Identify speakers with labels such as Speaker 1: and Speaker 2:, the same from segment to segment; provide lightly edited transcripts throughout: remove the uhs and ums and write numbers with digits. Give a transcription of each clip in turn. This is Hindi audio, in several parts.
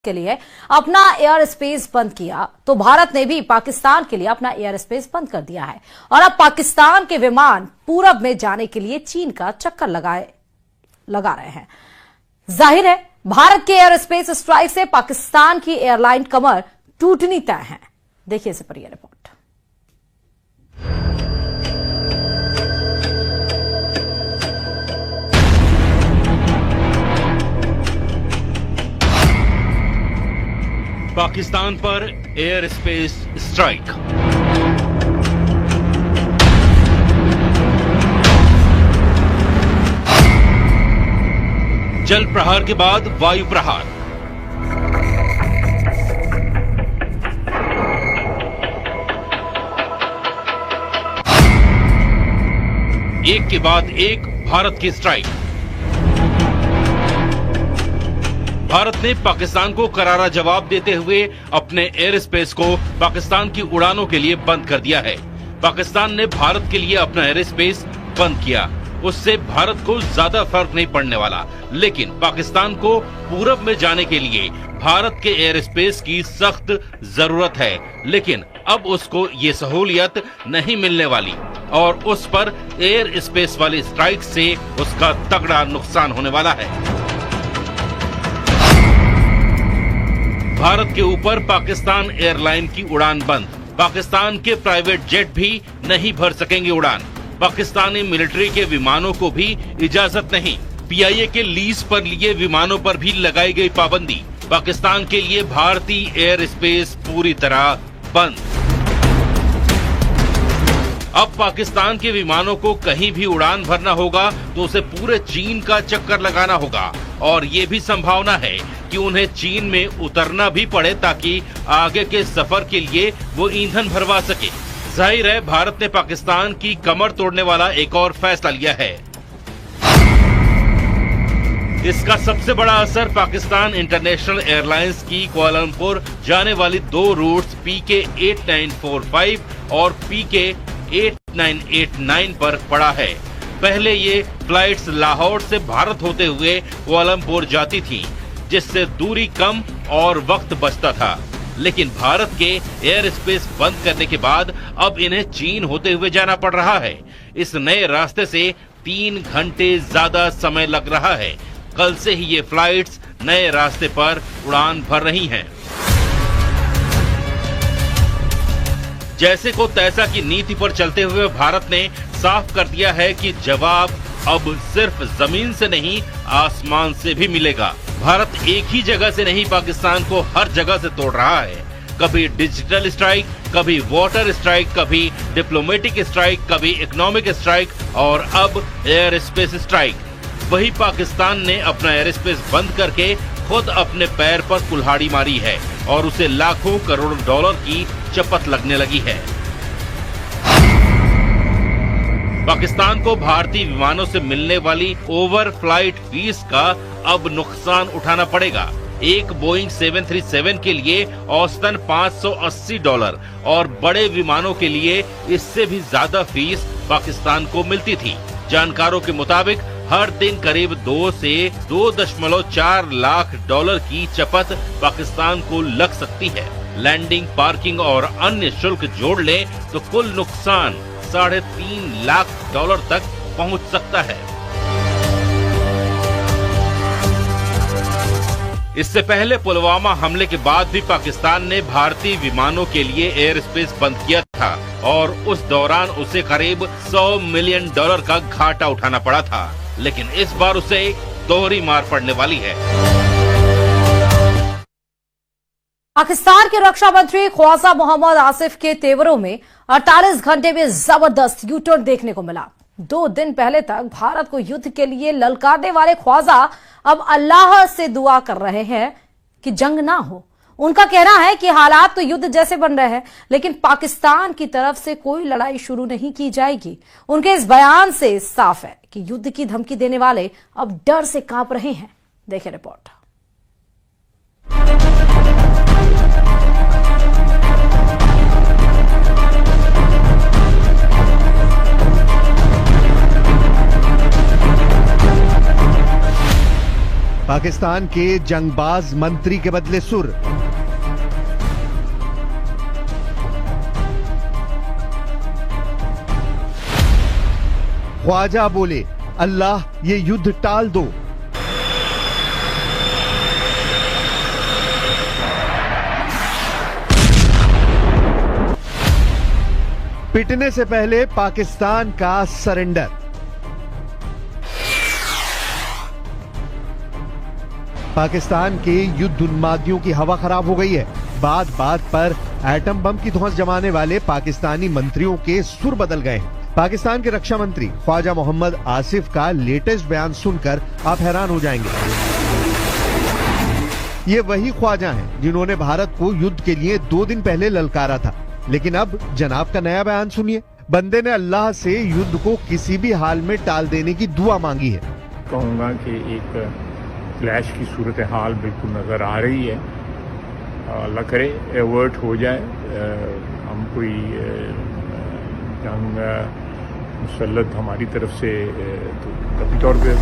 Speaker 1: के लिए अपना एयर स्पेस बंद किया तो भारत ने भी पाकिस्तान के लिए अपना एयर स्पेस बंद कर दिया है और अब पाकिस्तान के विमान पूरब में जाने के लिए चीन का चक्कर लगा रहे हैं। जाहिर है भारत के एयर स्पेस स्ट्राइक से पाकिस्तान की एयरलाइन कमर टूटनी तय है। देखिए इस पर यह रिपोर्ट।
Speaker 2: पाकिस्तान पर एयर स्पेस स्ट्राइक। जल प्रहार के बाद वायु प्रहार। एक के बाद एक भारत की स्ट्राइक। भारत ने पाकिस्तान को करारा जवाब देते हुए अपने एयर स्पेस को पाकिस्तान की उड़ानों के लिए बंद कर दिया है। पाकिस्तान ने भारत के लिए अपना एयर स्पेस बंद किया, उससे भारत को ज्यादा फर्क नहीं पड़ने वाला, लेकिन पाकिस्तान को पूरब में जाने के लिए भारत के एयर स्पेस की सख्त जरूरत है। लेकिन अब उसको ये सहूलियत नहीं मिलने वाली और उस पर एयर स्पेस वाली स्ट्राइक से उसका तगड़ा नुकसान होने वाला है। भारत के ऊपर पाकिस्तान एयरलाइन की उड़ान बंद। पाकिस्तान के प्राइवेट जेट भी नहीं भर सकेंगे उड़ान। पाकिस्तानी मिलिट्री के विमानों को भी इजाजत नहीं। पीआईए के लीज पर लिए विमानों पर भी लगाई गई पाबंदी। पाकिस्तान के लिए भारतीय एयर स्पेस पूरी तरह बंद। अब पाकिस्तान के विमानों को कहीं भी उड़ान भरना होगा तो उसे पूरे चीन का चक्कर लगाना होगा और ये भी संभावना है कि उन्हें चीन में उतरना भी पड़े ताकि आगे के सफर के लिए वो ईंधन भरवा सके। जाहिर है भारत ने पाकिस्तान की कमर तोड़ने वाला एक और फैसला लिया है। इसका सबसे बड़ा असर पाकिस्तान इंटरनेशनल एयरलाइंस की कुआलालंपुर जाने वाली दो रूट्स पीके 8945 और पीके 8989 पर पड़ा है। पहले ये फ्लाइट्स लाहौर से भारत होते हुए कुआलालंपुर जाती थी, जिससे दूरी कम और वक्त बचता था। लेकिन भारत के एयर स्पेस बंद करने के बाद अब इन्हें चीन होते हुए जाना पड़ रहा है। इस नए रास्ते से 3 घंटे ज्यादा समय लग रहा है। कल से ही ये फ्लाइट्स नए रास्ते पर उड़ान भर रही हैं। जैसे को तैसा की नीति पर चलते हुए भारत ने साफ कर दिया है कि जवाब अब सिर्फ जमीन से नहीं आसमान से भी मिलेगा। भारत एक ही जगह से नहीं पाकिस्तान को हर जगह से तोड़ रहा है। कभी डिजिटल स्ट्राइक, कभी वाटर स्ट्राइक, कभी डिप्लोमेटिक स्ट्राइक, कभी इकोनॉमिक स्ट्राइक और अब एयर स्पेस स्ट्राइक। वही पाकिस्तान ने अपना एयर स्पेस बंद करके खुद अपने पैर पर कुल्हाड़ी मारी है और उसे लाखों करोड़ डॉलर की चपत लगने लगी है। पाकिस्तान को भारतीय विमानों से मिलने वाली ओवर फ्लाइट फीस का अब नुकसान उठाना पड़ेगा। एक बोइंग 737 के लिए औसतन $580 और बड़े विमानों के लिए इससे भी ज्यादा फीस पाकिस्तान को मिलती थी। जानकारों के मुताबिक हर दिन करीब 2 से 2.4 लाख डॉलर की चपत पाकिस्तान को लग सकती है। लैंडिंग, पार्किंग और अन्य शुल्क जोड़ लें तो कुल नुकसान $3.5 लाख तक पहुंच सकता है। इससे पहले पुलवामा हमले के बाद भी पाकिस्तान ने भारतीय विमानों के लिए एयर स्पेस बंद किया था और उस दौरान उसे करीब $100 मिलियन का घाटा उठाना पड़ा था। लेकिन इस बार उसे दोहरी मार पड़ने वाली है।
Speaker 1: पाकिस्तान के रक्षा मंत्री ख्वाजा मोहम्मद आसिफ के तेवरों में 48 घंटे में जबरदस्त यू टर्न देखने को मिला। 2 दिन पहले तक भारत को युद्ध के लिए ललकारने वाले ख्वाजा अब अल्लाह से दुआ कर रहे हैं कि जंग ना हो। उनका कहना है कि हालात तो युद्ध जैसे बन रहे हैं, लेकिन पाकिस्तान की तरफ से कोई लड़ाई शुरू नहीं की जाएगी। उनके इस बयान से साफ है कि युद्ध की धमकी देने वाले अब डर से कांप रहे हैं। देखिए रिपोर्ट।
Speaker 3: पाकिस्तान के जंगबाज मंत्री के बदले सुर। ख्वाजा बोले, अल्लाह ये युद्ध टाल दो। पिटने से पहले पाकिस्तान का सरेंडर। पाकिस्तान के युद्ध उन्मादियों की हवा खराब हो गई है। बात बात पर एटम बम की धौंस जमाने वाले पाकिस्तानी मंत्रियों के सुर बदल गए हैं। पाकिस्तान के रक्षा मंत्री ख्वाजा मोहम्मद आसिफ का लेटेस्ट बयान सुनकर आप हैरान हो जाएंगे। ये वही ख्वाजा हैं जिन्होंने भारत को युद्ध के लिए 2 दिन पहले ललकारा था, लेकिन अब जनाब का नया बयान सुनिए। बंदे ने अल्लाह से युद्ध को किसी भी हाल में टाल देने की दुआ मांगी है।
Speaker 4: कहूँगा कि एक क्लैश की सूरत हाल बिल्कुल नज़र आ रही है। अल्लाह करे एवर्ट हो जाए, हम कोई जंग मुसल्लत हमारी तरफ से तो कभी तौर पे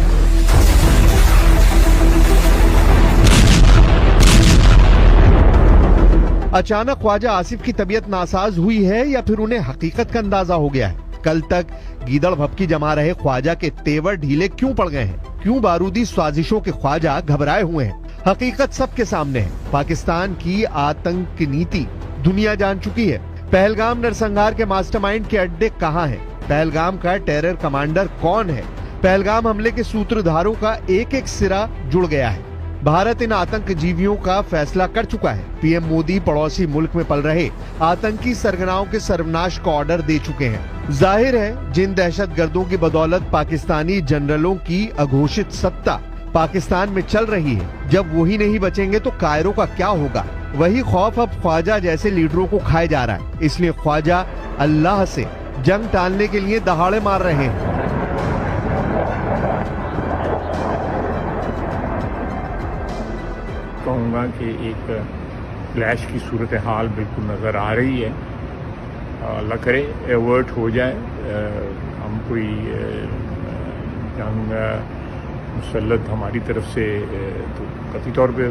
Speaker 3: अचानक ख्वाजा आसिफ की तबीयत नासाज हुई है या फिर उन्हें हकीकत का अंदाजा हो गया है? कल तक गीदड़ भपकी जमा रहे ख्वाजा के तेवर ढीले क्यों पड़ गए हैं? क्यों बारूदी साजिशों के ख्वाजा घबराए हुए हैं? हकीकत सबके सामने है। पाकिस्तान की आतंक नीति दुनिया जान चुकी है। पहलगाम नरसंहार के मास्टरमाइंड के अड्डे कहाँ हैं? पहलगाम का टेरर कमांडर कौन है? पहलगाम हमले के सूत्रधारों का एक एक सिरा जुड़ गया है। भारत इन आतंक जीवियों का फैसला कर चुका है। पीएम मोदी पड़ोसी मुल्क में पल रहे आतंकी सरगनाओं के सर्वनाश का ऑर्डर दे चुके हैं। जाहिर है जिन दहशतगर्दों की बदौलत पाकिस्तानी जनरलों की अघोषित सत्ता पाकिस्तान में चल रही है, जब वही नहीं बचेंगे तो कायरों का क्या होगा? वही खौफ अब ख्वाजा जैसे लीडरों को खाए जा रहा है। इसलिए ख्वाजा अल्लाह से जंग टालने के लिए दहाड़े मार रहे हैं।
Speaker 4: कहूँगा कि एक क्लैश की सूरत हाल बिल्कुल नज़र आ रही है। अल्लाह करे एवर्ट हो जाए, हम कोई जंग मुसल्लत हमारी तरफ से तो कतई तौर पे।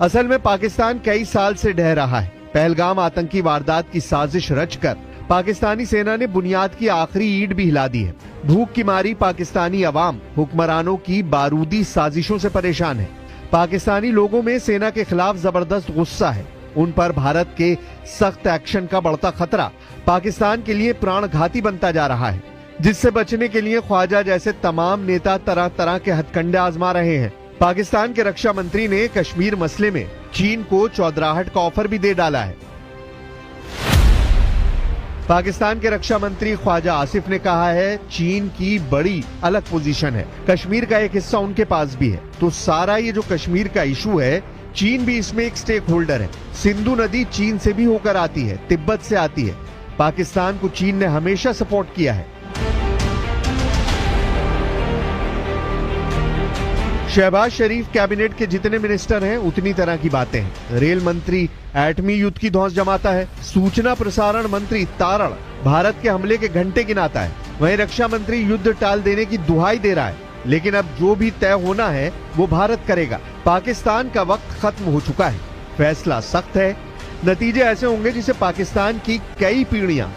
Speaker 3: असल में पाकिस्तान कई साल से ढह रहा है। पहलगाम आतंकी वारदात की साजिश रचकर पाकिस्तानी सेना ने बुनियाद की आखिरी ईंट भी हिला दी है। भूख की मारी पाकिस्तानी अवाम हुक्मरानों की बारूदी साजिशों से परेशान है। पाकिस्तानी लोगों में सेना के खिलाफ जबरदस्त गुस्सा है। उन पर भारत के सख्त एक्शन का बढ़ता खतरा पाकिस्तान के लिए प्राणघाती बनता जा रहा है, जिससे बचने के लिए ख्वाजा जैसे तमाम नेता तरह तरह के हथकंडे आजमा रहे हैं। पाकिस्तान के रक्षा मंत्री ने कश्मीर मसले में चीन को चौधराहट का ऑफर भी दे डाला है। पाकिस्तान के रक्षा मंत्री ख्वाजा आसिफ ने कहा है चीन की बड़ी अलग पोजीशन है, कश्मीर का एक हिस्सा उनके पास भी है, तो सारा ये जो कश्मीर का इशू है चीन भी इसमें एक स्टेक होल्डर है। सिंधु नदी चीन से भी होकर आती है, तिब्बत से आती है। पाकिस्तान को चीन ने हमेशा सपोर्ट किया है। शहबाज शरीफ कैबिनेट के जितने मिनिस्टर हैं उतनी तरह की बातें हैं। रेल मंत्री एटमी युद्ध की धौंस जमाता है। सूचना प्रसारण मंत्री तारण भारत के हमले के घंटे गिनाता है। वहीं रक्षा मंत्री युद्ध टाल देने की दुहाई दे रहा है। लेकिन अब जो भी तय होना है वो भारत करेगा। पाकिस्तान का वक्त खत्म हो चुका है। फैसला सख्त है। नतीजे ऐसे होंगे जिसे पाकिस्तान की कई पीढ़ियां